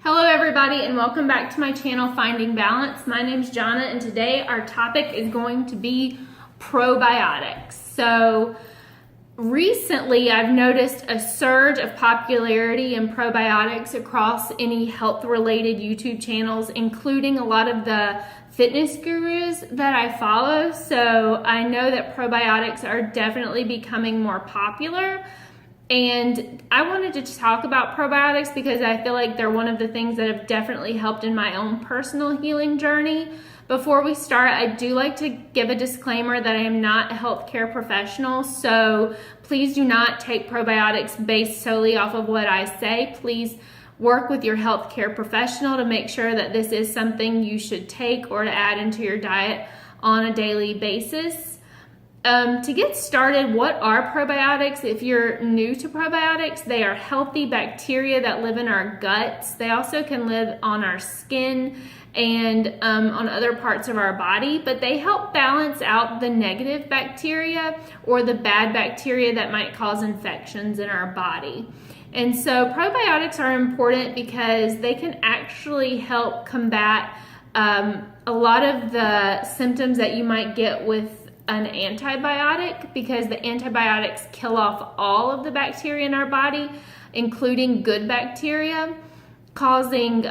Hello everybody and welcome back to my channel Finding Balance. My name's Jonna and today our topic is going to be probiotics. So recently I've noticed a surge of popularity in probiotics across any health related YouTube channels, including a lot of the fitness gurus that I follow. So I know that probiotics are definitely becoming more popular. And I wanted to talk about probiotics because I feel like they're one of the things that have definitely helped in my own personal healing journey. Before we start, I do like to give a disclaimer that I am not a healthcare professional, so please do not take probiotics based solely off of what I say. Please work with your healthcare professional to make sure that this is something you should take or to add into your diet on a daily basis. To get started, what are probiotics? If you're new to probiotics, they are healthy bacteria that live in our guts. They also can live on our skin and on other parts of our body, but they help balance out the negative bacteria or the bad bacteria that might cause infections in our body. And so probiotics are important because they can actually help combat a lot of the symptoms that you might get with an antibiotic, because the antibiotics kill off all of the bacteria in our body, including good bacteria, causing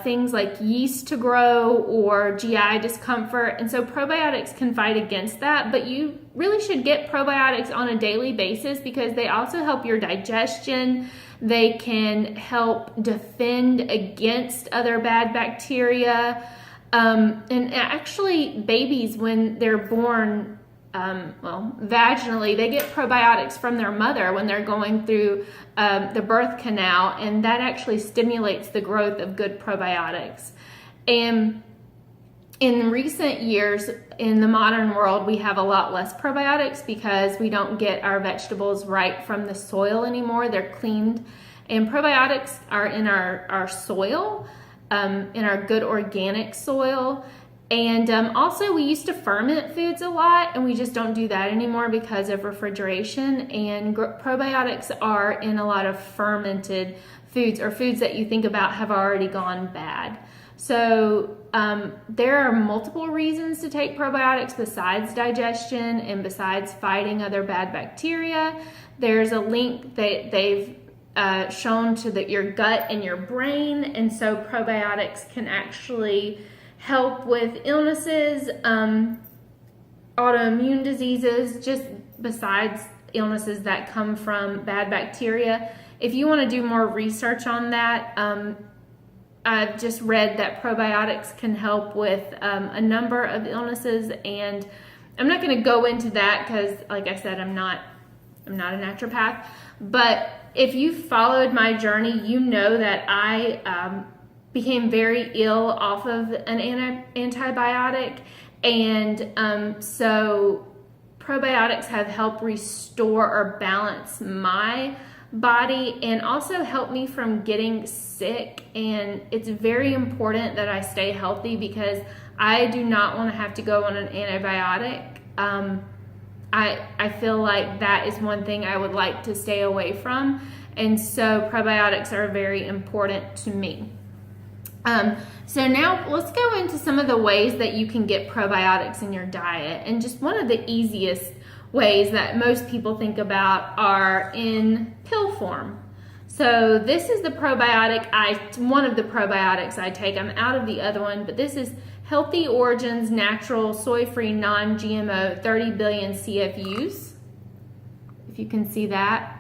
things like yeast to grow or GI discomfort. And so probiotics can fight against that, but you really should get probiotics on a daily basis because they also help your digestion. They can help defend against other bad bacteria. And actually babies, when they're born, vaginally, they get probiotics from their mother when they're going through the birth canal, and that actually stimulates the growth of good probiotics. And in recent years, in the modern world, we have a lot less probiotics because we don't get our vegetables right from the soil anymore. They're cleaned, and probiotics are in our soil, in our good organic soil. And also we used to ferment foods a lot, and we just don't do that anymore because of refrigeration. And probiotics are in a lot of fermented foods or foods that you think about have already gone bad. So there are multiple reasons to take probiotics besides digestion and besides fighting other bad bacteria. There's a link that they've shown to your gut and your brain, and so probiotics can actually help with illnesses, autoimmune diseases, just besides illnesses that come from bad bacteria. If you want to do more research on that, I've just read that probiotics can help with a number of illnesses, and I'm not going to go into that because, like I said, I'm not a naturopath. But if you followed my journey, you know that I became very ill off of an antibiotic, and so probiotics have helped restore or balance my body and also help me from getting sick. And it's very important that I stay healthy because I do not want to have to go on an antibiotic. I feel like that is one thing I would like to stay away from, and so probiotics are very important to me. So now let's go into some of the ways that you can get probiotics in your diet. And just one of the easiest ways that most people think about are in pill form. So this is the probiotic, one of the probiotics I take. I'm out of the other one, but this is Healthy Origins Natural Soy-Free Non-GMO 30 billion CFUs, if you can see that.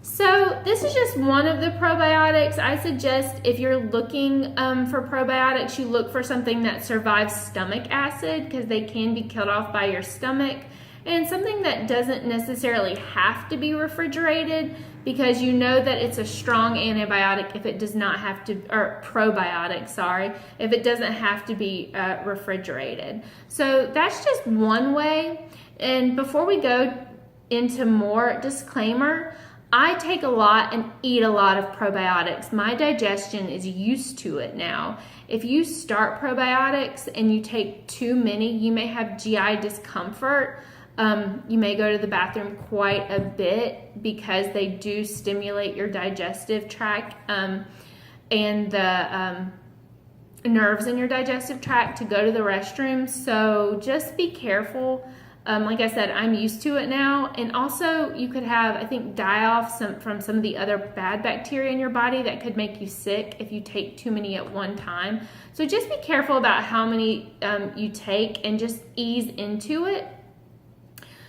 So this is just one of the probiotics. I suggest if you're looking for probiotics, you look for something that survives stomach acid because they can be killed off by your stomach, and something that doesn't necessarily have to be refrigerated because you know that it's a strong antibiotic if it does not have to, or probiotic, sorry, if it doesn't have to be refrigerated. So that's just one way. And before we go into more, disclaimer, I take a lot and eat a lot of probiotics. My digestion is used to it now. If you start probiotics and you take too many, you may have GI discomfort. You may go to the bathroom quite a bit because they do stimulate your digestive tract. and the nerves in your digestive tract to go to the restroom. So just be careful. Like I said, I'm used to it now. And also you could have, I think, die-off from some of the other bad bacteria in your body that could make you sick if you take too many at one time. So just be careful about how many you take and just ease into it.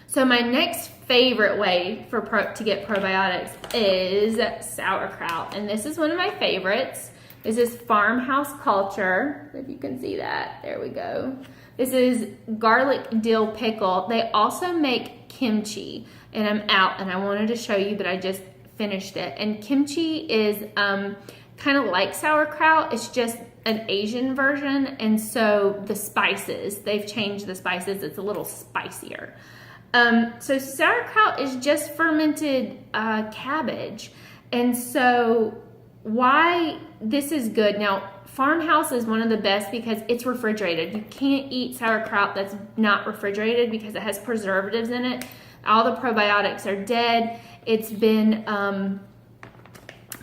So my next favorite way to get probiotics is sauerkraut. And this is one of my favorites. This is farmhouse culture. If you can see that, there we go. This is garlic dill pickle. They also make kimchi, and I'm out, and I wanted to show you that I just finished it. And kimchi is kind of like sauerkraut. It's just an Asian version, and so the spices, they've changed the spices. It's a little spicier. So sauerkraut is just fermented cabbage, and so why this is good. Now, farmhouse is one of the best because it's refrigerated. You can't eat sauerkraut that's not refrigerated because it has preservatives in it. All the probiotics are dead. It's been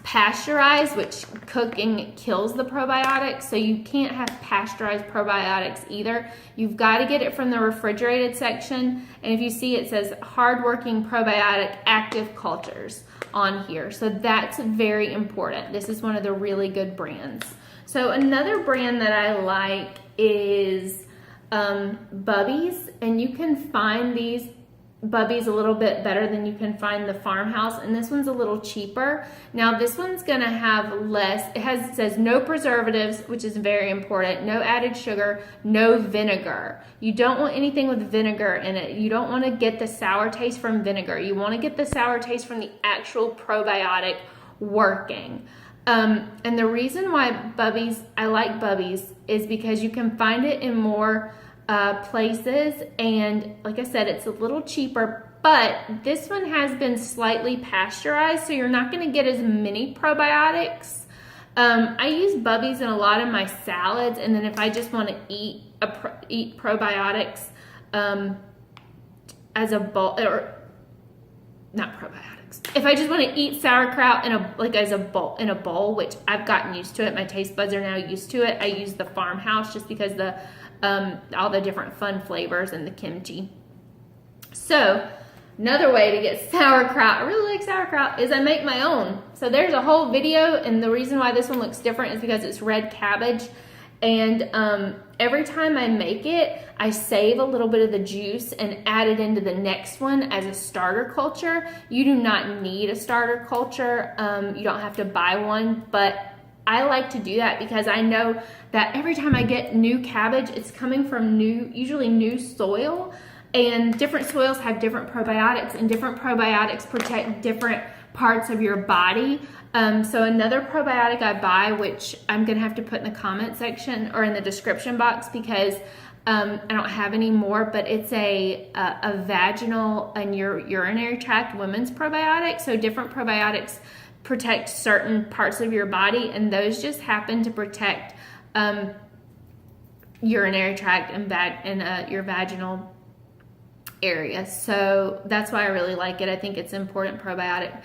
pasteurized, which cooking kills the probiotics. So you can't have pasteurized probiotics either. You've got to get it from the refrigerated section. And if you see, it says hardworking probiotic active cultures on here. So that's very important. This is one of the really good brands. So another brand that I like is Bubby's, and you can find these Bubby's a little bit better than you can find the farmhouse, and this one's a little cheaper. Now this one's gonna have less, it says no preservatives, which is very important, no added sugar, no vinegar. You don't want anything with vinegar in it. You don't want to get the sour taste from vinegar. You want to get the sour taste from the actual probiotic working. And the reason why I like Bubby's is because you can find it in more places, and like I said, it's a little cheaper, but this one has been slightly pasteurized, so you're not going to get as many probiotics. I use Bubby's in a lot of my salads, and then if I just want to eat probiotics as a bowl, or not probiotics. If I just want to eat sauerkraut in a bowl, which I've gotten used to it, my taste buds are now used to it. I use the farmhouse just because all the different fun flavors and the kimchi. So another way to get sauerkraut, I really like sauerkraut, is I make my own. So there's a whole video, and the reason why this one looks different is because it's red cabbage. And every time I make it, I save a little bit of the juice and add it into the next one as a starter culture. You do not need a starter culture. You don't have to buy one, but I like to do that because I know that every time I get new cabbage, it's coming from usually new soil, and different soils have different probiotics, and different probiotics protect different parts of your body. So another probiotic I buy, which I'm gonna have to put in the comment section or in the description box because I don't have any more, but it's a vaginal and urinary tract women's probiotic. So different probiotics protect certain parts of your body, and those just happen to protect urinary tract and your vaginal area. So that's why I really like it. I think it's an important probiotic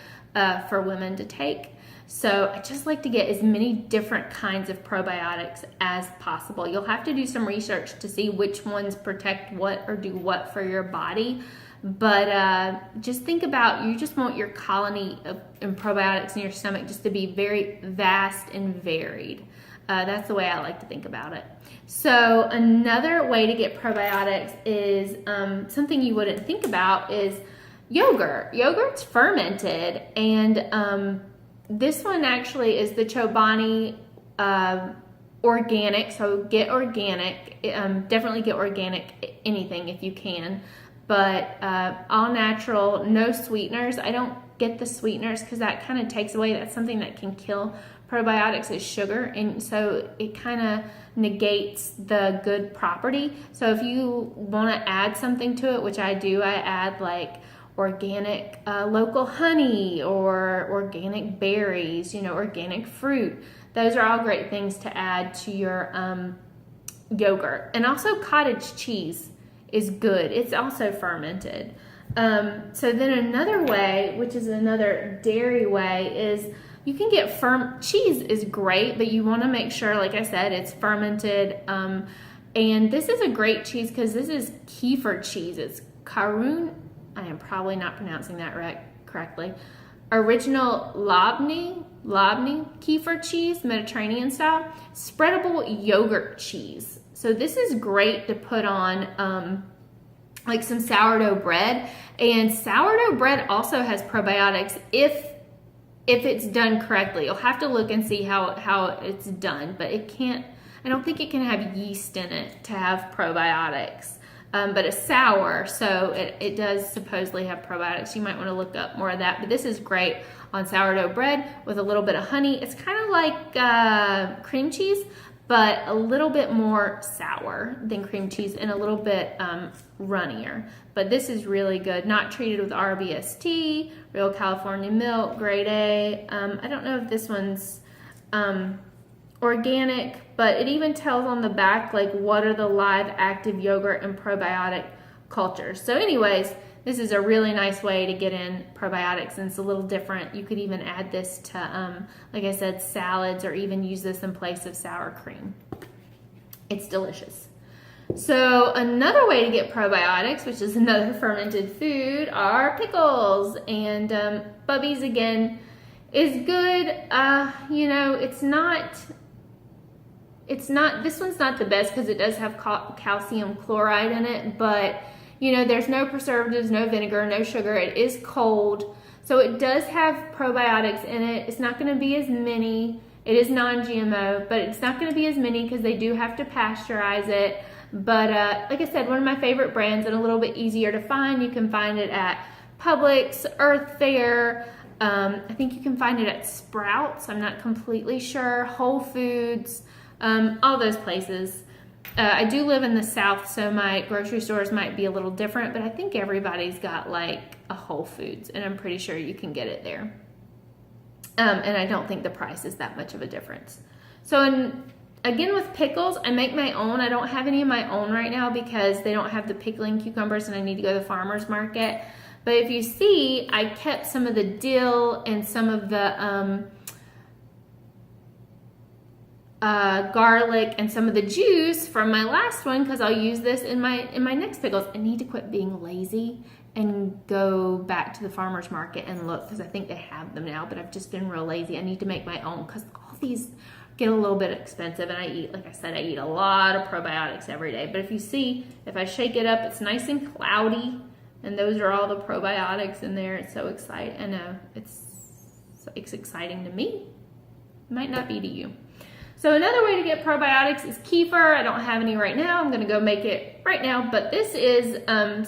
for women to take. So I just like to get as many different kinds of probiotics as possible. You'll have to do some research to see which ones protect what or do what for your body. But just think about, you just want your colony of probiotics in your stomach just to be very vast and varied. That's the way I like to think about it. So another way to get probiotics is something you wouldn't think about is yogurt. Yogurt's fermented, and this one actually is the Chobani organic. So get organic. Definitely get organic anything if you can. But all natural, no sweeteners. I don't get the sweeteners because that kind of takes away, that's something that can kill probiotics, is sugar, and so it kind of negates the good property. So if you want to add something to it, which I do, I add like organic local honey or organic berries, organic fruit. Those are all great things to add to your yogurt. And also cottage cheese is good. It's also fermented. So then another way, which is another dairy way, is You can get cheese is great, but you want to make sure, like I said, it's fermented. And this is a great cheese because this is kefir cheese. It's Karun. I am probably not pronouncing that correctly. Original Labni kefir cheese, Mediterranean style. Spreadable yogurt cheese. So this is great to put on like some sourdough bread. And sourdough bread also has probiotics if it's done correctly. You'll have to look and see how it's done, but I don't think it can have yeast in it to have probiotics. But it's sour, so it does supposedly have probiotics. You might want to look up more of that, but this is great on sourdough bread with a little bit of honey. It's kind of like cream cheese, but a little bit more sour than cream cheese and a little bit runnier. But this is really good. Not treated with RBST, real California milk, grade A. I don't know if this one's organic, but it even tells on the back like what are the live active yogurt and probiotic cultures. So anyways, this is a really nice way to get in probiotics, and it's a little different. You could even add this to, like I said, salads, or even use this in place of sour cream. It's delicious. So another way to get probiotics, which is another fermented food, are pickles. And Bubby's, again, is good. You know, this one's not the best because it does have calcium chloride in it, but you know, there's no preservatives, no vinegar, no sugar. It is cold, so it does have probiotics in it. It's not going to be as many. It is non-GMO, but it's not going to be as many because they do have to pasteurize it. But like I said, one of my favorite brands and a little bit easier to find. You can find it at Publix, Earth Fare. I think you can find it at Sprouts. I'm not completely sure. Whole Foods, all those places. I do live in the South, so my grocery stores might be a little different, but I think everybody's got like a Whole Foods, and I'm pretty sure you can get it there. And I don't think the price is that much of a difference. So again, with pickles, I make my own. I don't have any of my own right now because they don't have the pickling cucumbers and I need to go to the farmer's market. But if you see, I kept some of the dill and some of the garlic and some of the juice from my last one because I'll use this in my next pickles. I need to quit being lazy and go back to the farmer's market and look because I think they have them now, but I've just been real lazy. I need to make my own because all these get a little bit expensive, and I eat, like I said, I eat a lot of probiotics every day. But if you see, if I shake it up, it's nice and cloudy, and those are all the probiotics in there. It's so exciting. I know it's exciting to me. It might not be to you. So another way to get probiotics is kefir. I don't have any right now. I'm gonna go make it right now, but this is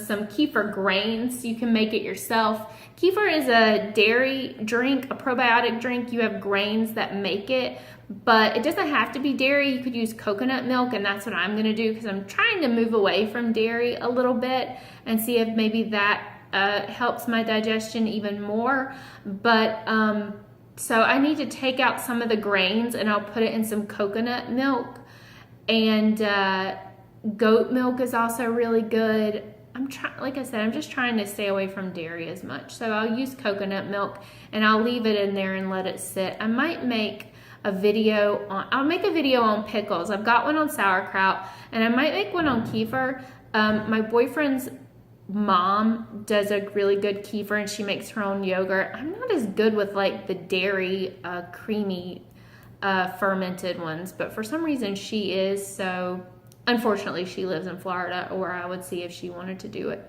some kefir grains. You can make it yourself. Kefir is a dairy drink, a probiotic drink. You have grains that make it, but it doesn't have to be dairy. You could use coconut milk, and that's what I'm gonna do because I'm trying to move away from dairy a little bit and see if maybe that helps my digestion even more. But so I need to take out some of the grains and I'll put it in some coconut milk, and goat milk is also really good. Like I said, I'm just trying to stay away from dairy as much. So I'll use coconut milk and I'll leave it in there and let it sit. I might make a video on pickles. I've got one on sauerkraut, and I might make one on kefir. My boyfriend's mom does a really good kefir, and she makes her own yogurt. I'm not as good with like the dairy creamy fermented ones, but for some reason she is. So unfortunately she lives in Florida, or I would see if she wanted to do it,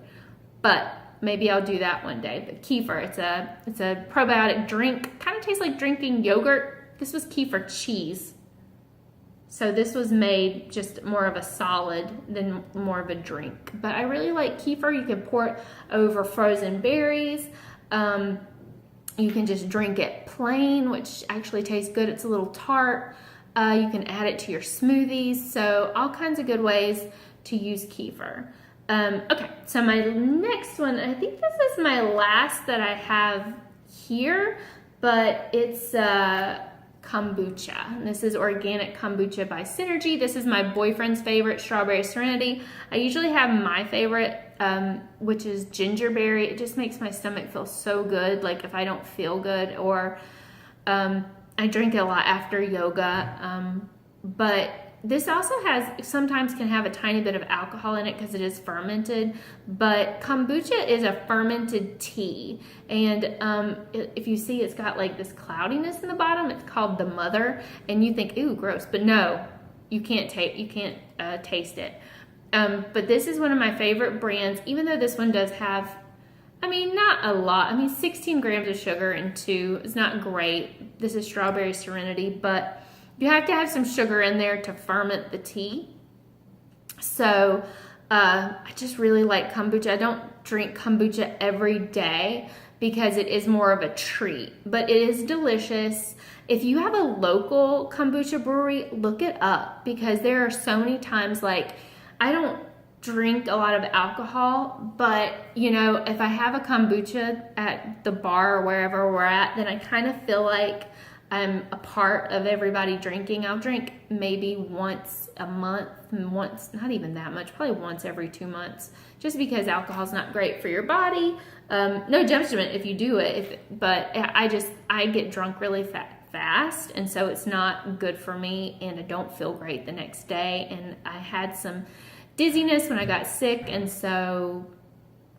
but maybe I'll do that one day. But kefir, it's a probiotic drink. Kind of tastes like drinking yogurt. This was kefir cheese. So this was made just more of a solid than more of a drink. But I really like kefir. You can pour it over frozen berries. You can just drink it plain, which actually tastes good. It's a little tart. You can add it to your smoothies. So all kinds of good ways to use kefir. Okay, so my next one, I think this is my last that I have here, but it's kombucha. And this is organic kombucha by Synergy. This is my boyfriend's favorite, Strawberry Serenity. I usually have my favorite, which is gingerberry. It just makes my stomach feel so good, like if I don't feel good, or I drink it a lot after yoga, but this also sometimes can have a tiny bit of alcohol in it because it is fermented, but kombucha is a fermented tea. And if you see, it's got like this cloudiness in the bottom. It's called the mother, and you think, ooh, gross, but no, you can't taste it. But this is one of my favorite brands, even though this one does have, I mean, not a lot. I mean, 16 grams of sugar in 2 is not great. This is Strawberry Serenity, but you have to have some sugar in there to ferment the tea. So I just really like kombucha. I don't drink kombucha every day because it is more of a treat, but it is delicious. If you have a local kombucha brewery, look it up, because there are so many times, like, I don't drink a lot of alcohol, but you know, if I have a kombucha at the bar or wherever we're at, then I kind of feel like I'm a part of everybody drinking. I'll drink maybe once a month, not even that much, probably once every 2 months, just because alcohol is not great for your body. No judgment if you do it, but I get drunk really fast, and so it's not good for me, and I don't feel great the next day. And I had some dizziness when I got sick, and so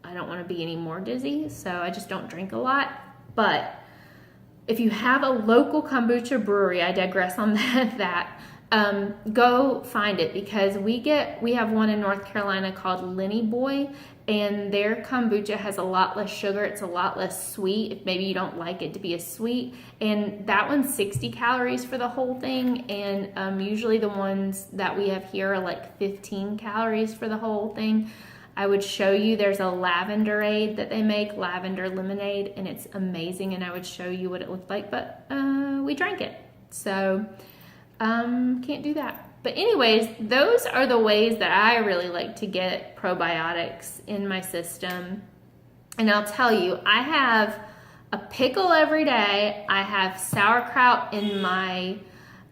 I don't want to be any more dizzy, so I just don't drink a lot. But if you have a local kombucha brewery, I digress on that, go find it, because we have one in North Carolina called Lenny Boy, and their kombucha has a lot less sugar. It's a lot less sweet, if maybe you don't like it to be as sweet. And that one's 60 calories for the whole thing, and usually the ones that we have here are like 15 calories for the whole thing. I would show you, there's a lavenderade that they make, lavender lemonade, and it's amazing, and I would show you what it looked like, but we drank it, so can't do that. But anyways, those are the ways that I really like to get probiotics in my system. And I'll tell you, I have a pickle every day. I have sauerkraut in my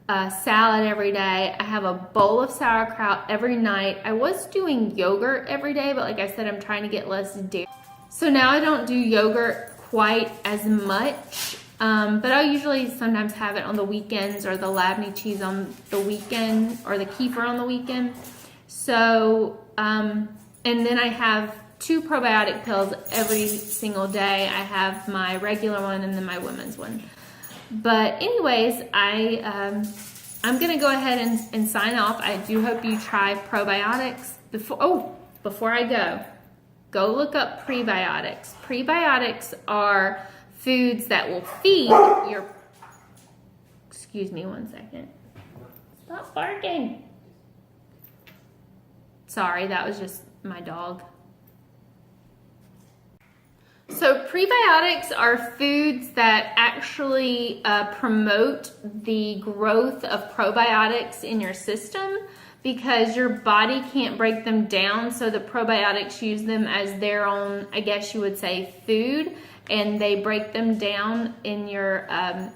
salad every day. I have a bowl of sauerkraut every night. I was doing yogurt every day, but like I said, I'm trying to get less dairy. So now I don't do yogurt quite as much, but I'll usually sometimes have it on the weekends, or the Labney cheese on the weekend, or the kefir on the weekend. So, and then I have 2 probiotic pills every single day. I have my regular one and then my women's one. But anyways, I'm going to go ahead and sign off. I do hope you try probiotics. Before I go look up prebiotics. Prebiotics are foods that will feed your... Excuse me one second. Stop barking. Sorry, that was just my dog. So prebiotics are foods that actually promote the growth of probiotics in your system, because your body can't break them down. So the probiotics use them as their own, I guess you would say, food, and they break them down in your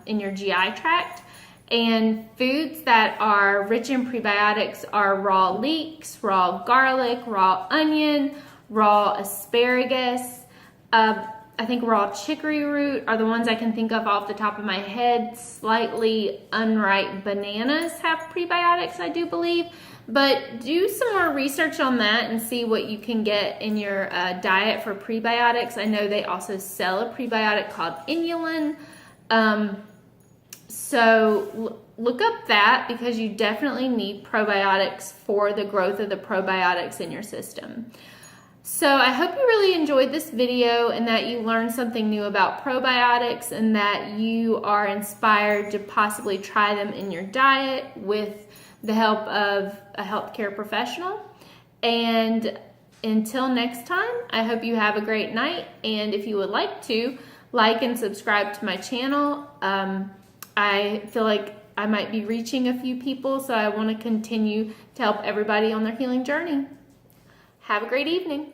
GI tract. And foods that are rich in prebiotics are raw leeks, raw garlic, raw onion, raw asparagus. I think raw chicory root are the ones I can think of off the top of my head. Slightly unripe bananas have prebiotics, I do believe. But do some more research on that and see what you can get in your diet for prebiotics. I know they also sell a prebiotic called inulin. So look up that, because you definitely need probiotics for the growth of the probiotics in your system. So I hope you really enjoyed this video, and that you learned something new about probiotics, and that you are inspired to possibly try them in your diet with the help of a healthcare professional. And until next time, I hope you have a great night. And if you would like to, like and subscribe to my channel. I feel like I might be reaching a few people, so I want to continue to help everybody on their healing journey. Have a great evening.